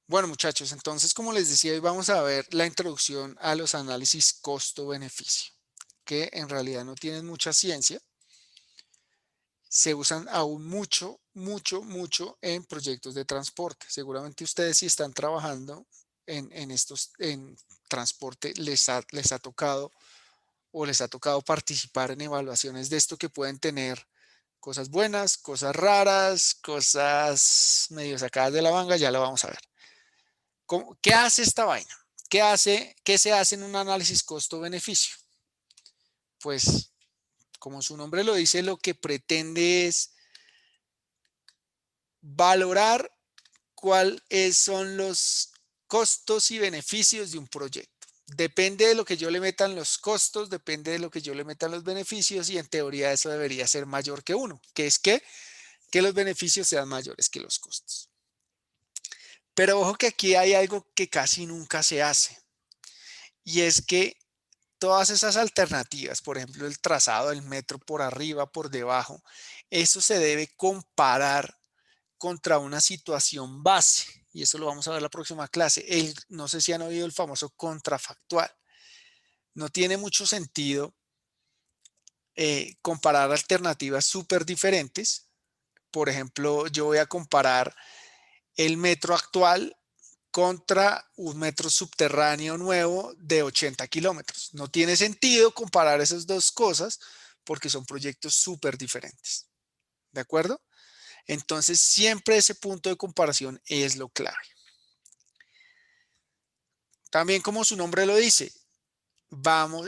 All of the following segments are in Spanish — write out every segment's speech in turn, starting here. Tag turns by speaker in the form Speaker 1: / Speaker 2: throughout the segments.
Speaker 1: Bueno, muchachos, entonces, como les decía, hoy vamos a ver la introducción a los análisis costo-beneficio, que en realidad no tienen mucha ciencia. Se usan aún mucho en proyectos de transporte. Seguramente ustedes, si están trabajando en transporte, les ha tocado o les ha tocado participar en evaluaciones de esto que pueden tener cosas buenas, cosas raras, cosas medio sacadas de la manga. Ya lo vamos a ver. ¿Qué hace esta vaina? ¿Qué se hace en un análisis costo-beneficio? Pues, como su nombre lo dice, lo que pretende es valorar cuáles son los costos y beneficios de un proyecto. Depende de lo que yo le meta en los costos, depende de lo que yo le meta en los beneficios, y en teoría eso debería ser mayor que uno, que es que los beneficios sean mayores que los costos. Pero ojo que aquí hay algo que casi nunca se hace, y es que todas esas alternativas, por ejemplo, el trazado del metro por arriba, por debajo, eso se debe comparar contra una situación base. Y eso lo vamos a ver en la próxima clase. No sé si han oído el famoso contrafactual. No tiene mucho sentido comparar alternativas súper diferentes. Por ejemplo, yo voy a comparar el metro actual contra un metro subterráneo nuevo de 80 kilómetros. No tiene sentido comparar esas dos cosas porque son proyectos súper diferentes. ¿De acuerdo? Entonces, siempre ese punto de comparación es lo clave. También, como su nombre lo dice,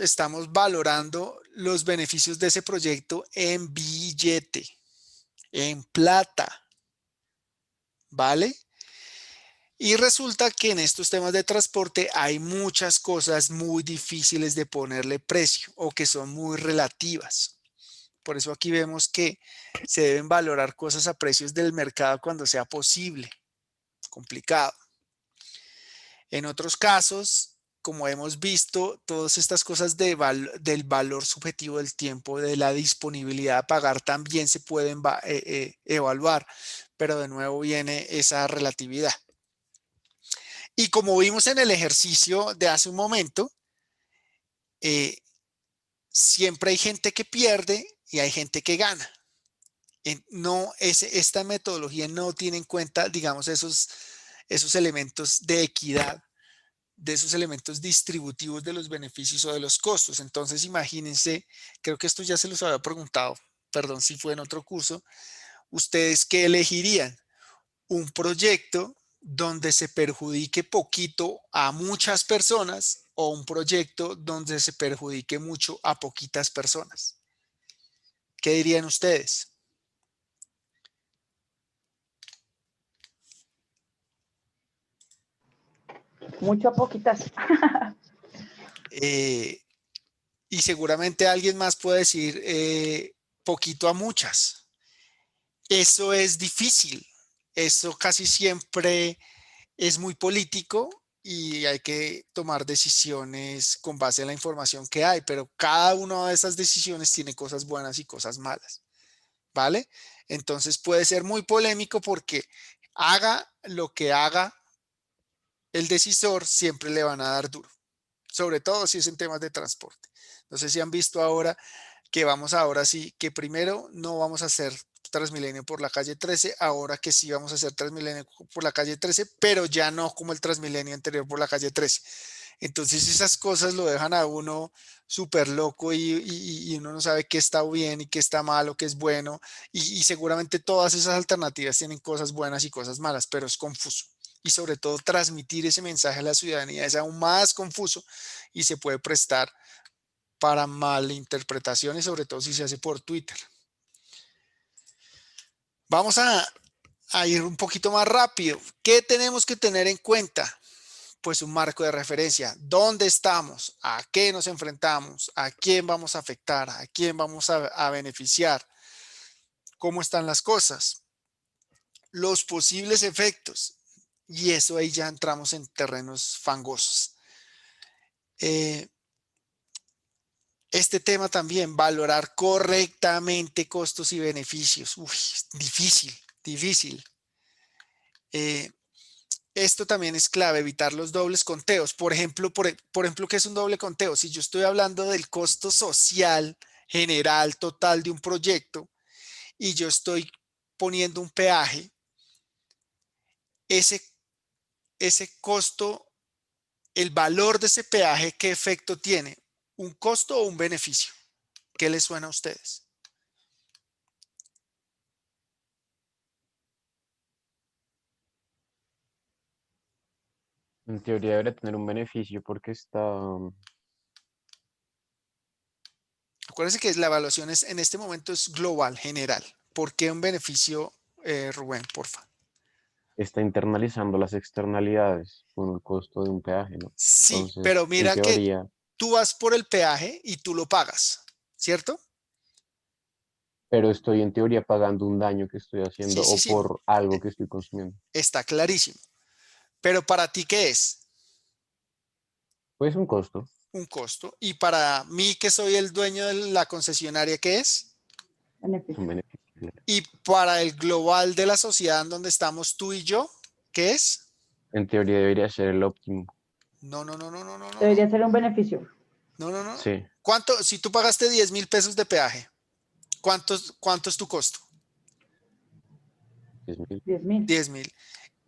Speaker 1: estamos valorando los beneficios de ese proyecto en billete, en plata, ¿vale? Y resulta que en estos temas de transporte hay muchas cosas muy difíciles de ponerle precio o que son muy relativas. Por eso aquí vemos que se deben valorar cosas a precios del mercado cuando sea posible. Complicado. En otros casos, como hemos visto, todas estas cosas del valor subjetivo del tiempo, de la disponibilidad a pagar, también se pueden evaluar, pero de nuevo viene esa relatividad. Y como vimos en el ejercicio de hace un momento, eh, siempre hay gente que pierde y hay gente que gana. No, esta metodología no tiene en cuenta, digamos, esos elementos de equidad, de esos elementos distributivos de los beneficios o de los costos. Entonces, imagínense, creo que esto ya se los había preguntado, perdón si fue en otro curso, ¿ustedes qué elegirían? ¿Un proyecto donde se perjudique poquito a muchas personas o un proyecto donde se perjudique mucho a poquitas personas? ¿Qué dirían ustedes?
Speaker 2: Mucho a poquitas.
Speaker 1: Eh, y seguramente alguien más puede decir poquito a muchas. Eso es difícil. Eso casi siempre es muy político y hay que tomar decisiones con base en la información que hay, pero cada una de esas decisiones tiene cosas buenas y cosas malas, ¿vale? Entonces puede ser muy polémico porque haga lo que haga el decisor, siempre le van a dar duro, sobre todo si es en temas de transporte. No sé si han visto ahora que vamos ahora sí, que primero no vamos a hacer Transmilenio por la calle 13, ahora que sí vamos a hacer Transmilenio por la calle 13, pero ya no como el Transmilenio anterior por la calle 13. Entonces esas cosas lo dejan a uno súper loco y uno no sabe qué está bien y qué está mal o qué es bueno. Y seguramente todas esas alternativas tienen cosas buenas y cosas malas, pero es confuso. Y sobre todo transmitir ese mensaje a la ciudadanía es aún más confuso y se puede prestar para malinterpretaciones, sobre todo si se hace por Twitter. Vamos a ir un poquito más rápido. ¿Qué tenemos que tener en cuenta? Pues un marco de referencia. ¿Dónde estamos? ¿A qué nos enfrentamos? ¿A quién vamos a afectar? ¿A quién vamos a beneficiar? ¿Cómo están las cosas? Los posibles efectos. Y eso ahí ya entramos en terrenos fangosos. Eh, Este tema también, valorar correctamente costos y beneficios. Uy, difícil, difícil. Eh, esto también es clave, evitar los dobles conteos. Por ejemplo, ¿qué es un doble conteo? Si yo estoy hablando del costo social general total de un proyecto y yo estoy poniendo un peaje, ese, ese costo, el valor de ese peaje, ¿qué efecto tiene? ¿Un costo o un beneficio? ¿Qué les suena a ustedes?
Speaker 3: En teoría debería tener un beneficio porque está...
Speaker 1: Acuérdense que la evaluación en este momento es global, general. ¿Por qué un beneficio, Rubén, porfa?
Speaker 3: está internalizando las externalidades con el costo de un peaje, ¿no?
Speaker 1: Sí,
Speaker 3: Entonces,
Speaker 1: pero
Speaker 3: en
Speaker 1: mira que
Speaker 3: teoría,
Speaker 1: tú vas por el peaje y tú lo pagas, ¿cierto?
Speaker 3: pero estoy en teoría pagando un daño que estoy
Speaker 1: Sí,
Speaker 3: haciendo
Speaker 1: sí,
Speaker 3: o
Speaker 1: sí,
Speaker 3: por algo que estoy consumiendo.
Speaker 1: está clarísimo. Pero para ti, ¿qué es?
Speaker 3: Pues un costo,
Speaker 1: Un costo. Y para mí, que soy el dueño de la concesionaria, ¿qué es?
Speaker 3: es un
Speaker 2: Beneficio.
Speaker 3: beneficio.
Speaker 1: Y para el global de la sociedad en donde estamos tú y yo, ¿qué es?
Speaker 3: En teoría debería ser el óptimo.
Speaker 1: No, no, no, no, no, no, no, no,
Speaker 2: Debería ser un beneficio.
Speaker 1: no, no, no.
Speaker 3: Sí,
Speaker 1: ¿Cuánto? Si tú pagaste 10.000 pesos de peaje, ¿cuánto es tu costo?
Speaker 3: 10.000.
Speaker 2: 10.000.
Speaker 1: 10.000.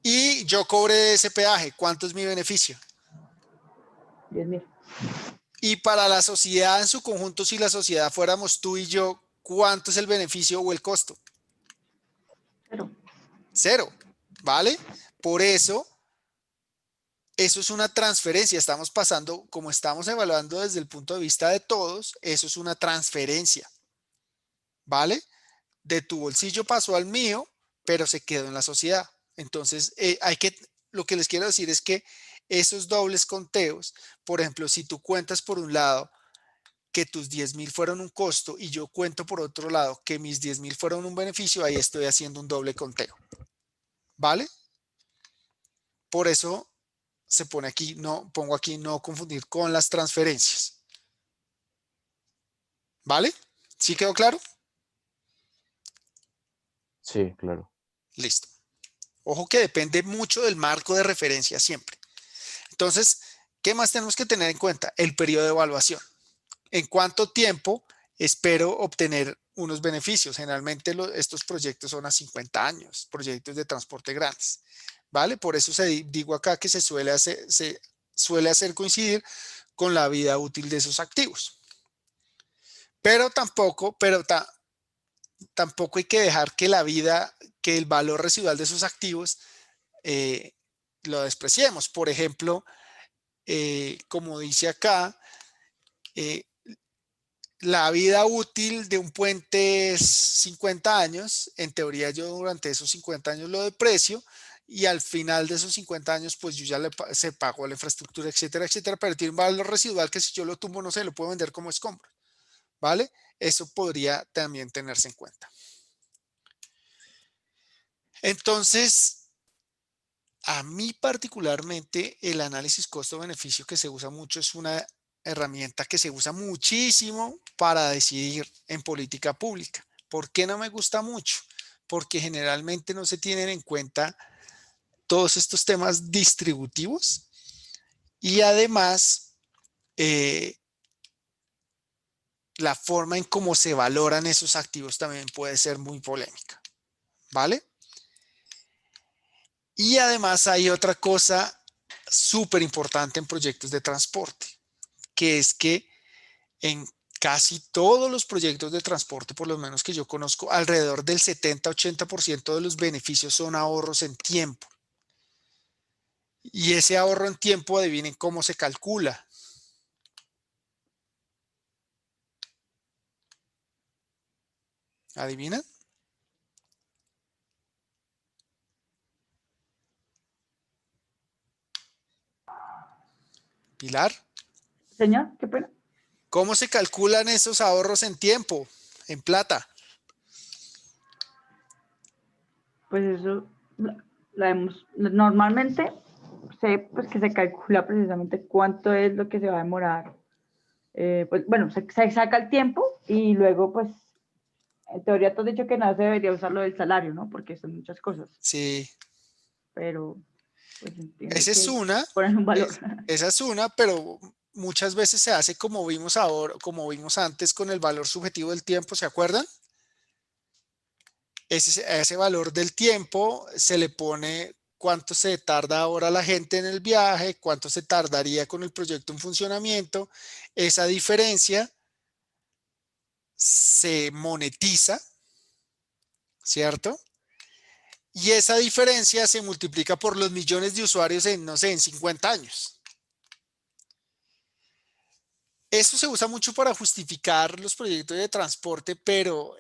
Speaker 1: Y yo cobré ese peaje, ¿cuánto es mi beneficio?
Speaker 2: 10.000.
Speaker 1: Y para la sociedad en su conjunto, si la sociedad fuéramos tú y yo, ¿cuánto es el beneficio o el costo?
Speaker 2: Pero,
Speaker 1: Cero, ¿vale? Por eso, eso es una transferencia. Estamos pasando, como estamos evaluando desde el punto de vista de todos, eso es una transferencia, ¿vale? De tu bolsillo pasó al mío, pero se quedó en la sociedad. Entonces, lo que les quiero decir es que esos dobles conteos, por ejemplo, si tú cuentas por un lado que tus 10.000 fueron un costo y yo cuento por otro lado que mis 10.000 fueron un beneficio, ahí estoy haciendo un doble conteo, ¿vale? Por eso se pone aquí, no, pongo aquí no confundir con las transferencias, ¿vale? ¿Sí quedó claro?
Speaker 3: Sí, claro.
Speaker 1: Listo. Ojo que depende mucho del marco de referencia siempre. Entonces, ¿qué más tenemos que tener en cuenta? El periodo de evaluación. ¿En cuánto tiempo espero obtener unos beneficios? Generalmente estos proyectos son a 50 años, proyectos de transporte grandes, ¿vale? Por eso digo acá que se suele hacer coincidir con la vida útil de esos activos. Pero tampoco hay que dejar que el valor residual de esos activos eh, lo despreciemos. Por ejemplo, como dice acá, eh, la vida útil de un puente es 50 años. En teoría, yo durante esos 50 años lo deprecio y al final de esos 50 años, pues yo ya se pagó la infraestructura, etcétera, etcétera, pero tiene un valor residual que si yo lo tumbo, no sé, lo puedo vender como escombro, ¿vale? Eso podría también tenerse en cuenta. Entonces, a mí particularmente el análisis costo-beneficio que se usa mucho es una herramienta que se usa muchísimo para decidir en política pública. ¿Por qué no me gusta mucho? Porque generalmente no se tienen en cuenta todos estos temas distributivos y además eh, la forma en cómo se valoran esos activos también puede ser muy polémica, ¿vale? Y además hay otra cosa súper importante en proyectos de transporte, que es que en casi todos los proyectos de transporte, por lo menos que yo conozco, alrededor del 70-80% de los beneficios son ahorros en tiempo. Y ese ahorro en tiempo, adivinen cómo se calcula. ¿Adivinan? Pilar,
Speaker 2: señor, qué pena.
Speaker 1: ¿cómo se calculan esos ahorros en tiempo, en plata?
Speaker 2: Pues eso normalmente sé pues que se calcula precisamente cuánto es lo que se va a demorar. Pues bueno, se saca el tiempo y luego pues en teoría tú has dicho que no se debería usar lo del salario, ¿no? Porque son muchas cosas,
Speaker 1: Sí,
Speaker 2: pero Pues entiendo
Speaker 1: Esa es
Speaker 2: que
Speaker 1: una,
Speaker 2: ponen un valor.
Speaker 1: esa es una, pero muchas veces se hace como vimos ahora, como vimos antes con el valor subjetivo del tiempo, ¿se acuerdan? A ese valor del tiempo se le pone cuánto se tarda ahora la gente en el viaje, cuánto se tardaría con el proyecto en funcionamiento. Esa diferencia se monetiza, ¿cierto? Y esa diferencia se multiplica por los millones de usuarios en, no sé, en 50 años. Esto se usa mucho para justificar los proyectos de transporte, pero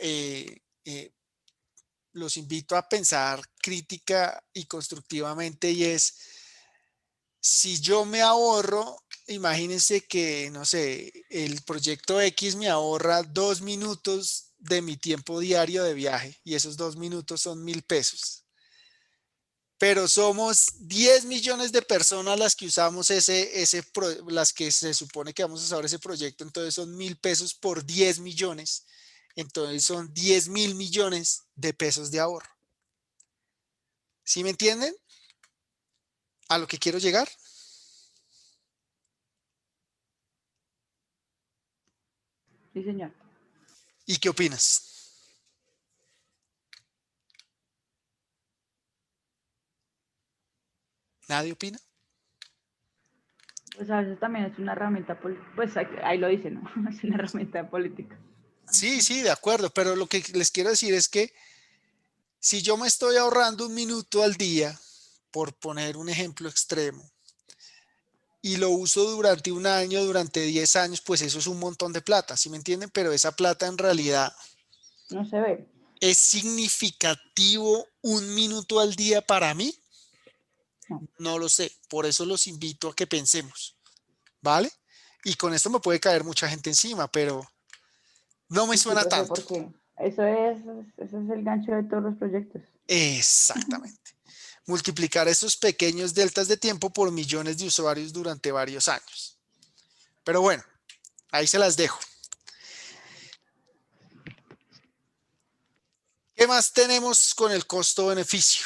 Speaker 1: los invito a pensar crítica y constructivamente y es, si yo me ahorro, imagínense que, no sé, el proyecto X me ahorra 2 minutos de mi tiempo diario de viaje y esos 2 minutos son 1.000 pesos. Pero somos 10 millones de personas las que usamos las que se supone que vamos a usar ese proyecto, entonces son 1.000 pesos por 10 millones, entonces son 10.000 millones de pesos de ahorro. ¿Sí me entienden? A lo que quiero llegar.
Speaker 2: Sí, señor.
Speaker 1: ¿Y qué opinas? ¿Nadie opina?
Speaker 2: Pues a veces también es una herramienta política. Pues ahí lo dice, ¿no? Es una herramienta política.
Speaker 1: Sí, sí, de acuerdo, pero lo que les quiero decir es que si yo me estoy ahorrando 1 minuto al día, por poner un ejemplo extremo, y lo uso durante un año, durante 10 años, pues eso es un montón de plata, ¿sí me entienden? Pero esa plata en realidad
Speaker 2: No se ve.
Speaker 1: es significativo 1 minuto al día para mí.
Speaker 2: No.
Speaker 1: No lo sé, por eso los invito a que pensemos, ¿vale? Y con esto me puede caer mucha gente encima, pero no me
Speaker 2: Sí, sí,
Speaker 1: suena
Speaker 2: profe,
Speaker 1: tanto.
Speaker 2: porque ese es el gancho de todos los proyectos.
Speaker 1: Exactamente. Multiplicar esos pequeños deltas de tiempo por millones de usuarios durante varios años. Pero bueno, ahí se las dejo. ¿Qué más tenemos con el costo-beneficio?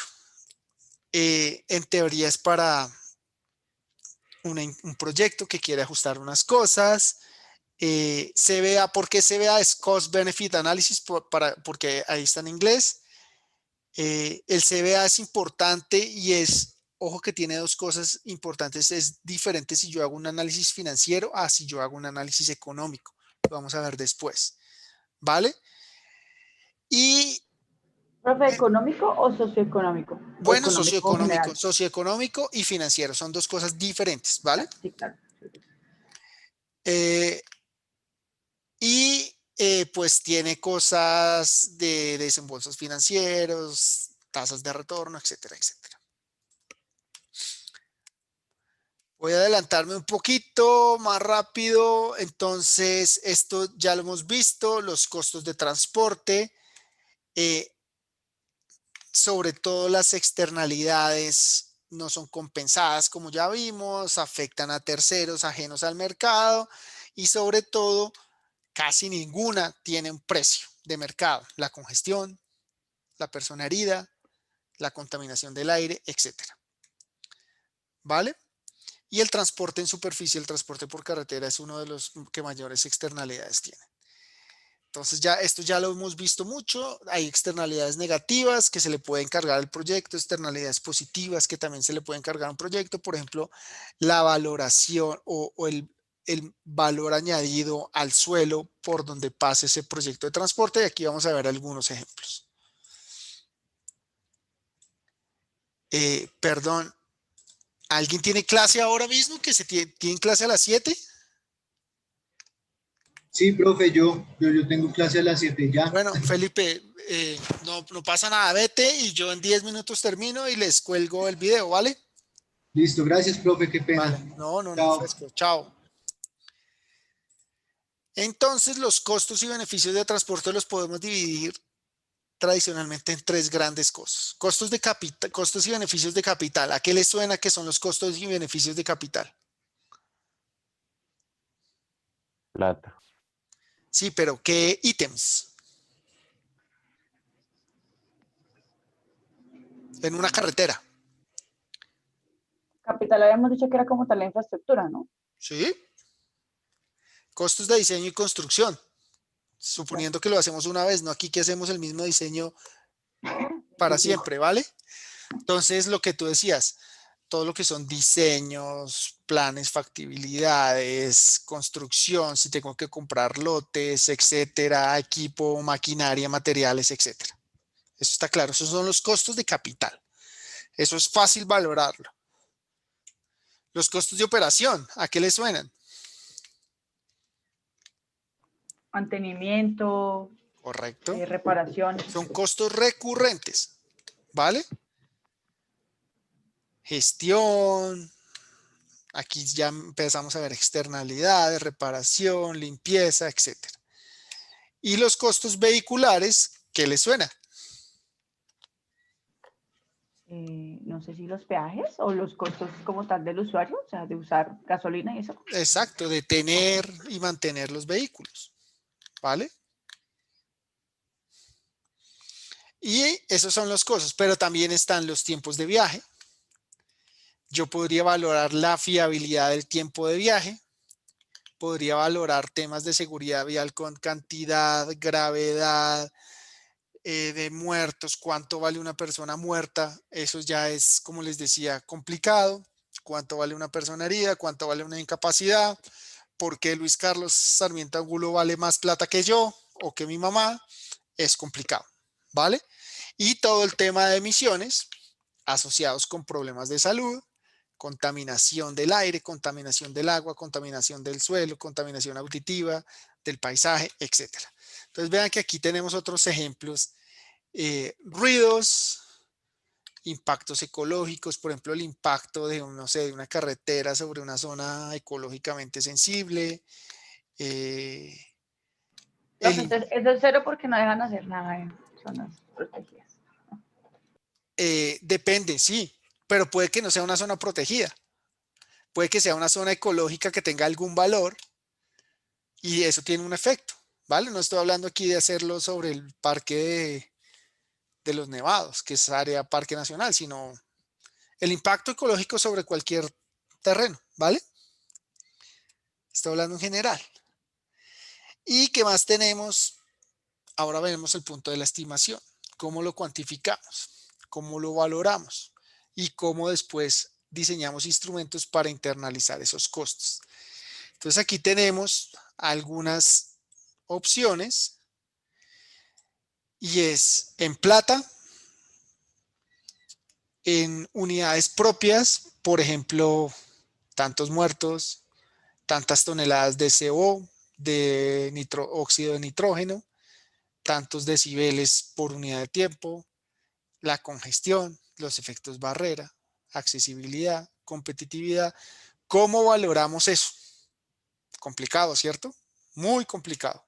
Speaker 1: En teoría es para un proyecto que quiere ajustar unas cosas. CBA, ¿por qué CBA es Cost Benefit Analysis? Porque ahí está en inglés. El CBA es importante y ojo que tiene dos cosas importantes. Es diferente si yo hago un análisis financiero a si yo hago un análisis económico. Lo vamos a ver después. ¿Vale? Y
Speaker 2: ¿Profe, económico o socioeconómico? ¿O
Speaker 1: bueno,
Speaker 2: económico general?
Speaker 1: socioeconómico y financiero son dos cosas diferentes, ¿vale?
Speaker 2: Claro, sí, claro.
Speaker 1: Eh, pues tiene cosas de desembolsos financieros, tasas de retorno, etcétera, etcétera. Voy a adelantarme un poquito más rápido. Entonces, esto ya lo hemos visto, los costos de transporte, eh, sobre todo las externalidades no son compensadas, como ya vimos, afectan a terceros ajenos al mercado y sobre todo, casi ninguna tiene un precio de mercado. La congestión, la persona herida, la contaminación del aire, etcétera. ¿Vale? Y el transporte en superficie, el transporte por carretera es uno de los que mayores externalidades tiene. Entonces esto ya lo hemos visto mucho. Hay externalidades negativas que se le pueden cargar al proyecto, externalidades positivas que también se le pueden cargar a un proyecto. Por ejemplo, la valoración o el valor añadido al suelo por donde pase ese proyecto de transporte. Y aquí vamos a ver algunos ejemplos. Perdón, ¿alguien tiene clase ahora mismo? ¿Que tiene clase a las 7?
Speaker 4: Sí, profe, yo tengo clase a las 7 ya.
Speaker 1: Bueno, Felipe, no pasa nada, vete y yo en 10 minutos termino y les cuelgo el video, ¿vale?
Speaker 4: Listo, gracias, profe, qué pena.
Speaker 1: Vale, no,
Speaker 4: Chao.
Speaker 1: fresco, chao. Entonces, los costos y beneficios de transporte los podemos dividir tradicionalmente en tres grandes costos. Costos de capital, costos y beneficios de capital. ¿A qué les suena que son los costos y beneficios de capital?
Speaker 3: Plata.
Speaker 1: Sí, pero ¿qué ítems? En una carretera.
Speaker 2: Capital habíamos dicho que era como tal la infraestructura, ¿no?
Speaker 1: ¿Sí? Costos de diseño y construcción. Suponiendo que lo hacemos una vez, no aquí que hacemos el mismo diseño para
Speaker 2: Sí, sí.
Speaker 1: siempre, ¿vale? Entonces, lo que tú decías, todo lo que son diseños, planes, factibilidades, construcción, si tengo que comprar lotes, etcétera, equipo, maquinaria, materiales, etcétera. Eso está claro, esos son los costos de capital. Eso es fácil valorarlo. Los costos de operación, ¿a qué le suenan?
Speaker 2: Mantenimiento,
Speaker 1: Correcto.
Speaker 2: reparaciones,
Speaker 1: Son
Speaker 2: etc.
Speaker 1: costos recurrentes, ¿vale? Gestión, aquí ya empezamos a ver externalidades, reparación, limpieza, etcétera. Y los costos vehiculares, ¿qué le suena?
Speaker 2: No sé si los peajes o los costos como tal del usuario, o sea, de usar gasolina y eso.
Speaker 1: Exacto, de tener y mantener los vehículos, ¿vale? Y esos son los costos, pero también están los tiempos de viaje. Yo podría valorar la fiabilidad del tiempo de viaje, podría valorar temas de seguridad vial con cantidad, gravedad, de muertos, cuánto vale una persona muerta, eso ya es, como les decía, complicado, cuánto vale una persona herida, cuánto vale una incapacidad, por qué Luis Carlos Sarmiento Angulo vale más plata que yo o que mi mamá, es complicado, ¿vale? Y todo el tema de emisiones asociados con problemas de salud, contaminación del aire, contaminación del agua, contaminación del suelo, contaminación auditiva, del paisaje, etcétera. Entonces vean que aquí tenemos otros ejemplos, ruidos, impactos ecológicos, por ejemplo, el impacto de, no sé, de una carretera sobre una zona ecológicamente sensible.
Speaker 2: Profe, entonces, eso es cero porque no dejan hacer nada en zonas protegidas.
Speaker 1: Depende, sí, pero puede que no sea una zona protegida. Puede que sea una zona ecológica que tenga algún valor y eso tiene un efecto, ¿vale? No estoy hablando aquí de hacerlo sobre el parque de los Nevados, que es área parque nacional, sino el impacto ecológico sobre cualquier terreno, ¿vale? Estoy hablando en general. ¿Y qué más tenemos? Ahora vemos el punto de la estimación. ¿Cómo lo cuantificamos? ¿Cómo lo valoramos? Y cómo después diseñamos instrumentos para internalizar esos costos. Entonces aquí tenemos algunas opciones y es en plata, en unidades propias, por ejemplo, tantos muertos, tantas toneladas de CO, de óxido de nitrógeno, tantos decibeles por unidad de tiempo, la congestión, los efectos barrera, accesibilidad, competitividad. ¿Cómo valoramos eso? Complicado, ¿cierto? Muy complicado.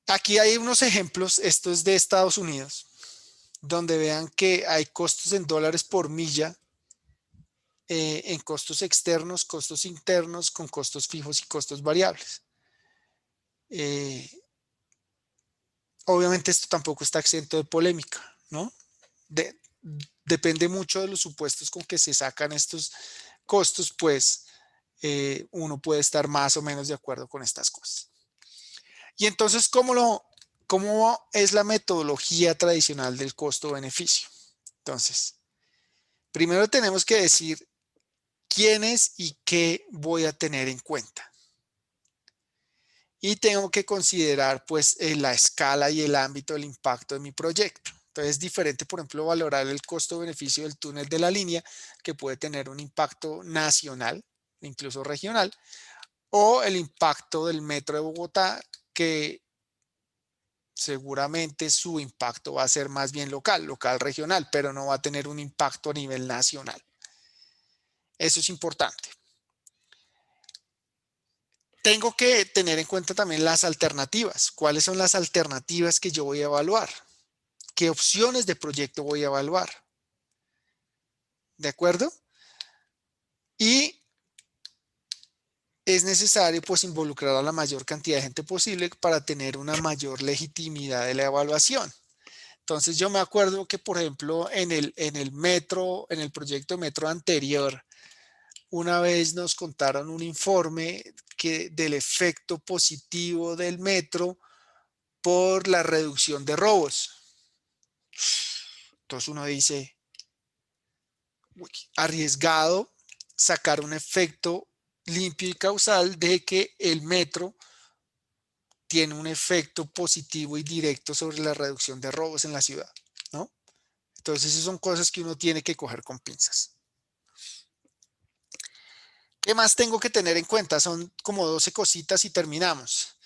Speaker 1: Aquí hay unos ejemplos, esto es de Estados Unidos, donde vean que hay costos en dólares por milla, en costos externos, costos internos, con costos fijos y costos variables. Obviamente esto tampoco está exento de polémica, ¿no? Depende mucho de los supuestos con que se sacan estos costos, pues uno puede estar más o menos de acuerdo con estas cosas. Y entonces, ¿cómo es la metodología tradicional del costo-beneficio? Entonces, primero tenemos que decir quiénes y qué voy a tener en cuenta. Y tengo que considerar pues la escala y el ámbito del impacto de mi proyecto. Entonces es diferente, por ejemplo, valorar el costo-beneficio del túnel de la línea, que puede tener un impacto nacional, incluso regional, o el impacto del metro de Bogotá, que seguramente su impacto va a ser más bien local, regional, pero no va a tener un impacto a nivel nacional. Eso es importante. Tengo que tener en cuenta también las alternativas. ¿Cuáles son las alternativas que yo voy a evaluar? ¿Qué opciones de proyecto voy a evaluar? ¿De acuerdo? Y es necesario pues involucrar a la mayor cantidad de gente posible para tener una mayor legitimidad de la evaluación. Entonces yo me acuerdo que, por ejemplo, en el metro, en el proyecto de metro anterior, una vez nos contaron un informe del efecto positivo del metro por la reducción de robos. Entonces uno dice, uy, arriesgado sacar un efecto limpio y causal de que el metro tiene un efecto positivo y directo sobre la reducción de robos en la ciudad, ¿no? Entonces esas son cosas que uno tiene que coger con pinzas. ¿Qué más tengo que tener en cuenta? Son como 12 cositas y terminamos.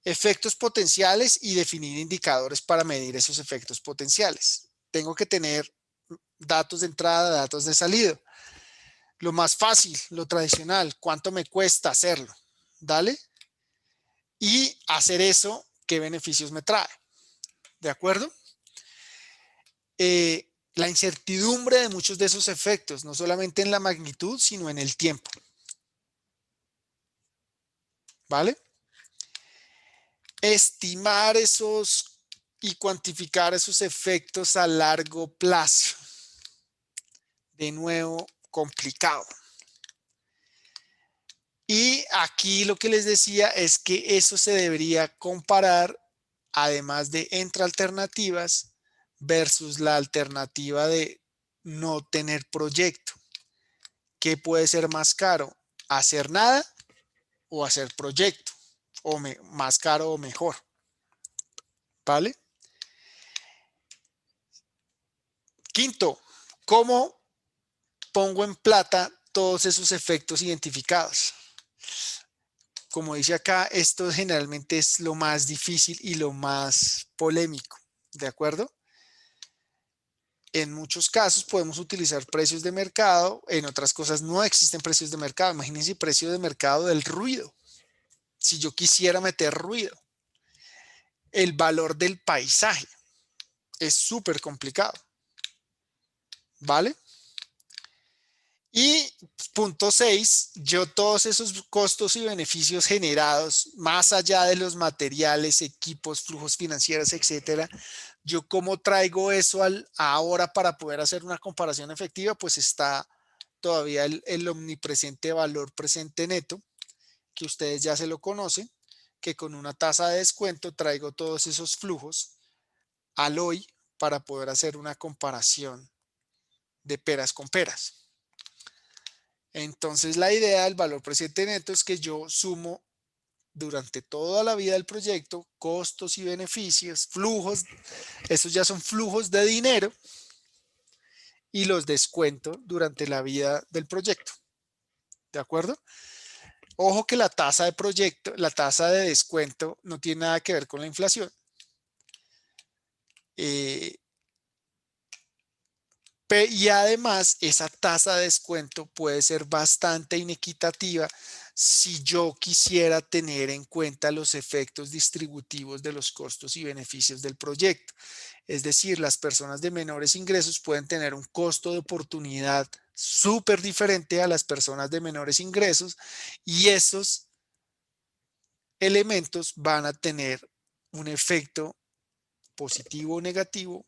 Speaker 1: Efectos potenciales y definir indicadores para medir esos efectos potenciales. Tengo que tener datos de entrada, datos de salida. Lo más fácil, lo tradicional, ¿cuánto me cuesta hacerlo? Dale. Y hacer eso, ¿qué beneficios me trae? ¿De acuerdo? La incertidumbre de muchos de esos efectos, no solamente en la magnitud, sino en el tiempo. ¿Vale? Estimar esos y cuantificar esos efectos a largo plazo. De nuevo, complicado. Y aquí lo que les decía es que eso se debería comparar, además de entre alternativas, versus la alternativa de no tener proyecto. ¿Qué puede ser más caro? ¿Hacer nada o hacer proyecto? O más caro o mejor. ¿Vale? Quinto, ¿cómo pongo en plata todos esos efectos identificados? Como dice acá, esto generalmente es lo más difícil y lo más polémico, ¿de acuerdo? En muchos casos podemos utilizar precios de mercado, en otras cosas no existen precios de mercado. Imagínense el precio de mercado del ruido. Si yo quisiera meter ruido, el valor del paisaje es súper complicado, ¿vale? Y punto 6, yo todos esos costos y beneficios generados, más allá de los materiales, equipos, flujos financieros, etcétera, yo cómo traigo eso ahora para poder hacer una comparación efectiva, pues está todavía el omnipresente valor presente neto, que ustedes ya se lo conocen, que con una tasa de descuento traigo todos esos flujos al hoy para poder hacer una comparación de peras con peras. Entonces la idea del valor presente neto es que yo sumo durante toda la vida del proyecto costos y beneficios, flujos, esos ya son flujos de dinero y los descuento durante la vida del proyecto. ¿De acuerdo? Ojo que la tasa de proyecto, la tasa de descuento no tiene nada que ver con la inflación. Y además, esa tasa de descuento puede ser bastante inequitativa si yo quisiera tener en cuenta los efectos distributivos de los costos y beneficios del proyecto. Es decir, las personas de menores ingresos pueden tener un costo de oportunidad súper diferente a las personas de menores ingresos y esos elementos van a tener un efecto positivo o negativo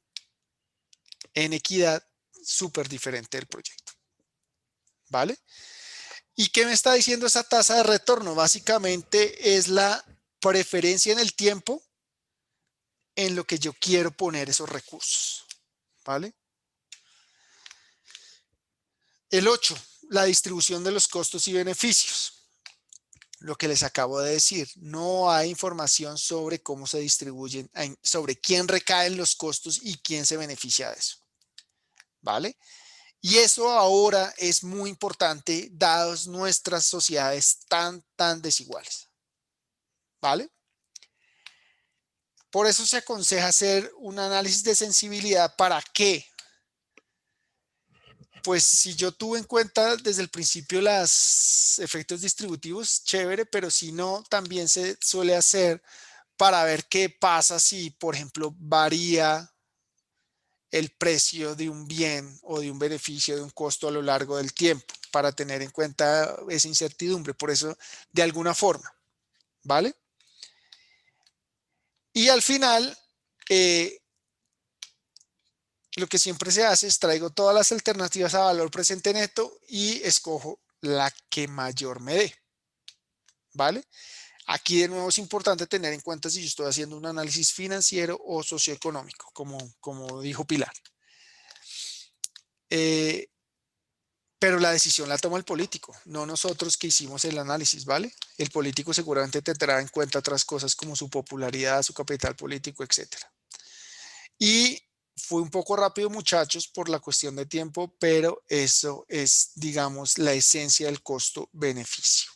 Speaker 1: en equidad súper diferente del proyecto. ¿Vale? ¿Y qué me está diciendo esa tasa de retorno? Básicamente es la preferencia en el tiempo en lo que yo quiero poner esos recursos. ¿Vale? El 8, la distribución de los costos y beneficios. Lo que les acabo de decir, no hay información sobre cómo se distribuyen, sobre quién recaen los costos y quién se beneficia de eso. ¿Vale? Y eso ahora es muy importante dadas nuestras sociedades tan desiguales. ¿Vale? Por eso se aconseja hacer un análisis de sensibilidad. ¿Para qué? Pues si yo tuve en cuenta desde el principio los efectos distributivos, chévere, pero si no, también se suele hacer para ver qué pasa si, por ejemplo, varía el precio de un bien o de un beneficio, de un costo a lo largo del tiempo, para tener en cuenta esa incertidumbre. Por eso, de alguna forma, ¿vale? Y al final, lo que siempre se hace es traigo todas las alternativas a valor presente neto y escojo la que mayor me dé, ¿vale? Aquí de nuevo es importante tener en cuenta si yo estoy haciendo un análisis financiero o socioeconómico, como dijo Pilar. Pero la decisión la toma el político, no nosotros que hicimos el análisis, ¿vale? El político seguramente tendrá en cuenta otras cosas como su popularidad, su capital político, etcétera. Y fue un poco rápido, muchachos, por la cuestión de tiempo, pero eso es, digamos, la esencia del costo-beneficio.